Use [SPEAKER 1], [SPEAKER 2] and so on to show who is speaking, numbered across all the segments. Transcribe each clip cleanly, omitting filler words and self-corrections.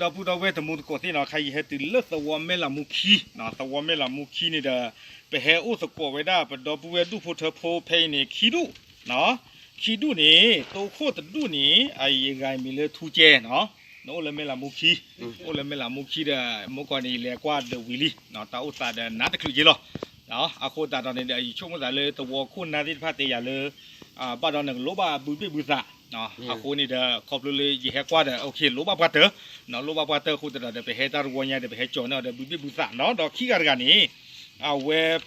[SPEAKER 1] 到不到外头木过天了，开一下对了，是我们了木器，那是我们了木器呢的，不还我是过外的，不到不外路铺头铺配呢气度，那气度呢，都靠的路呢，哎，个米了土建喏。我来没了木器，我来没了木器的，木管呢来挂的威力，那到我啥的拿得去了，啊，阿哥达到呢的，ช่วงนั้นเลยตัวคุณนาที่พัทยาเลยบ้านเราหนึ่งโลบาบุยบุษะนะอากูนี่เด้อขอบเลยยี่ห้อกว่าเด้อโอเคโลบาพัตเตอร์นะโลบาพัตเตอร์คุณเด้อไปเฮตารุวันยาเด้อไปเฮจอนเด้อบุยบุษะเนาะดอกขี้กันนี่เอาเว็บ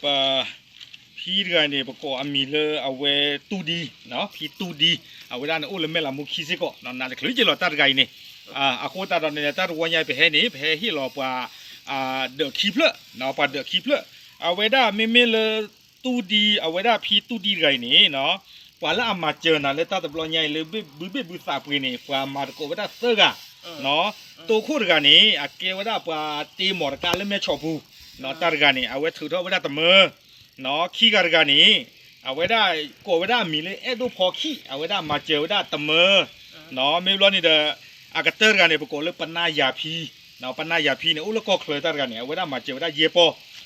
[SPEAKER 1] พี่กันนี่ประกอบมีเลยเอาเว็บตูดีเนาะพี่ตูดีเอาเวลาเนี่ยโอ้เลยไม่ละมุขี้สิก็นั่นนั่นคือจะรอตัดกันนี่อากูตัดตอนนี้ตัดรุวันยาไปเฮนี่ไปเฮที่รอป่าเด้อขี้เพลเนาะป่าเด้อขี้เพลเอาไว้ได้ไม่เลยตู้ดีเอาไว้ได้พี่ตู้ดีไงนี่เนาะว่าแล้วอามาเจอนะแล้วตาตะบลอยใหญ่เลยบุษาปุยนี่ว่ามาตะโกไว้ได้เสื้อกะเนาะตัวคู่กันนี่อาเกไว้ได้ว่าตีหมอดกันแล้วไม่ชอบผู้เนาะตากันนี่เอาไว้ถือเท่าไว้ได้ตะมือเนาะขี้กันนี่เอาไว้ได้โกไว้ได้มีเลยดูพอขี้เอาไว้ได้มาเจอไว้ได้ตะมือเนาะไม่รู้นี่เด้ออากาเตอร์กันนี่ประกอบเลยปัญญายาพีเนาะปัญญายาพีเนี่ยอุ้งแล้วก็เคยตากันนี่เอาไว้ได้มาเจอไว้ได้เย่ปอ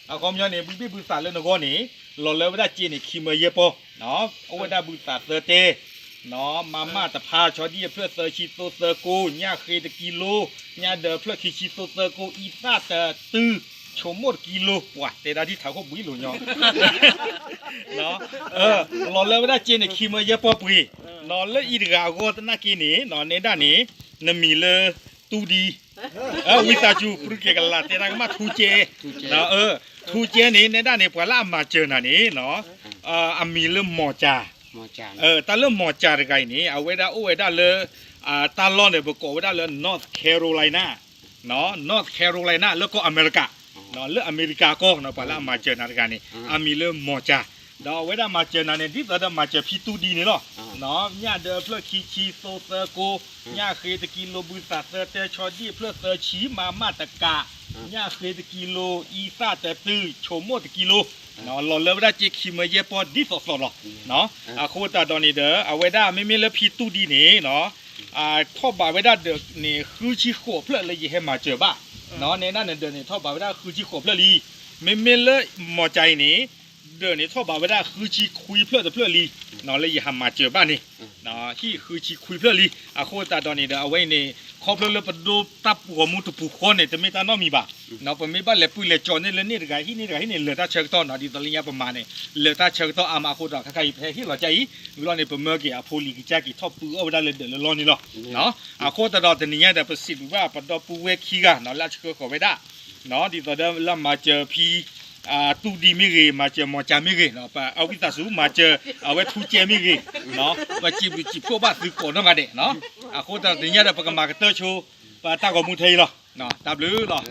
[SPEAKER 1] อาคอมยอนนี่บุษาเลยนกนี่หล่อเลยไว้ได้จีนี่ขี้มือเย่ปอเนาะเอาไว้ได้บุษาเซเตเนาะมาตะพาชอดีเพื่อเซอร์ชิโตเซอร์กูเนี่ยเคยตะกิโลเนี่ยเดอเพื่อคิชิโตเซอร์กูอีซาตะตื้อชมหมดกิโลว่ะแต่ได้ที่ถามเขาบุยหลุยเนาะเนาะหล่อเลยไว้ได้จีนี่ขี้มือเย่ปอปุยเนาะแล้วอีกอ่ะก็ตะนักกินนี่เนาะในด้านนี้นมีเลยตูดีวิสาจูปรุกกันละแต่นั่งมาทูเจเนาะทูเจนี่ในด้านนี้พอละมาเจอน่ะนี่เนาะมีเริ่มหมอจาตาเริ่มหมอจาไงนี่เอาไว้ได้เอาไว้ได้เลยตาล้อเนี่ยประกอบไว้ได้เลย North Carolina เนาะ North Carolina แล้วก็อเมริกาเนาะเลือกอเมริกาก็เนาะพอละมาเจอน่ะกันนี่มีเริ่มหมอจาเราเอาไว้ได้มาเจอน่ะเนี่ยที่เราได้มาเจอพี่ตูดีนี่เนาะเนาะเนี่ยเดินเพื่อคีโซเซอร์โกเนี่ยเคยตะกิโลบุษาเซอร์เตชอดีเพื่อเซอร์ชีมาตะกาเนี่ยเคยตะกิโลอีซาแต่ตื้อโชโมตะกิโลเนาะเราเลิกได้จีคิมเยปอดิสอดหรอเนาะโคตรตอนนี้เด้อเอาไว้ได้ไม่เลยพี่ตูดีนี่เนาะท่อบาไว้ได้เด้อนี่คือชีขวบเพื่อเลยให้มาเจอบ้าเนาะในนั้นเด้อนี่ท่อบาไว้ได้คือชีขวบเพื่อลีไม่เลยหมอใจนี่เดี๋ยวนี้ท่อบาไว้ได้คือชีคุยเพื่อลีเนาะเลยอย่ามาเจอบ้านนี่เนาะที่คือชีคุยเพื่อลีโคตรตอนนี้เด้อเอาไว้นี่ขอบเลยประตูตับหัวมุตุปุคนเนี่ยจะไม่ตาน้อมีบ่าเนาะผมไม่บ้านเลยปุยเลยจอนนี่เลยนี่ไงที่นี่เหลือตาเชิงต้นเนาะดีตอนนี้ประมาณเนี่ยเหลือตาเชิงต้นอาโคตรใครแพ้ที่เราใจเวลาเนี่ยเป็นเมื่อกี้โพลีกิจกี่ท็อปปูเอาได้เลยเดี๋ยวรอนี่เนาะเนาะโคตรตอนนี้แต่ประสิทธิ์ว่าประตูปูเวคีกันเนาะแล้วเชื่อขอไม่ได้เนาะดีตอนเดิมแล้วมาเจอพี่ตูดีมิเกมาเจอมอจามิเกเนาะปะเอาวิตาสูมาเจอเอาไว้ทูเจมิเกเนาะปะจีบพวกบ้านซื้อก่อนมาเด็เนาะโคตรตอนนี้แต่ประกาศมาเตอร์โชว์ปะตากอมุทัยเนาะตาบลือเนาะ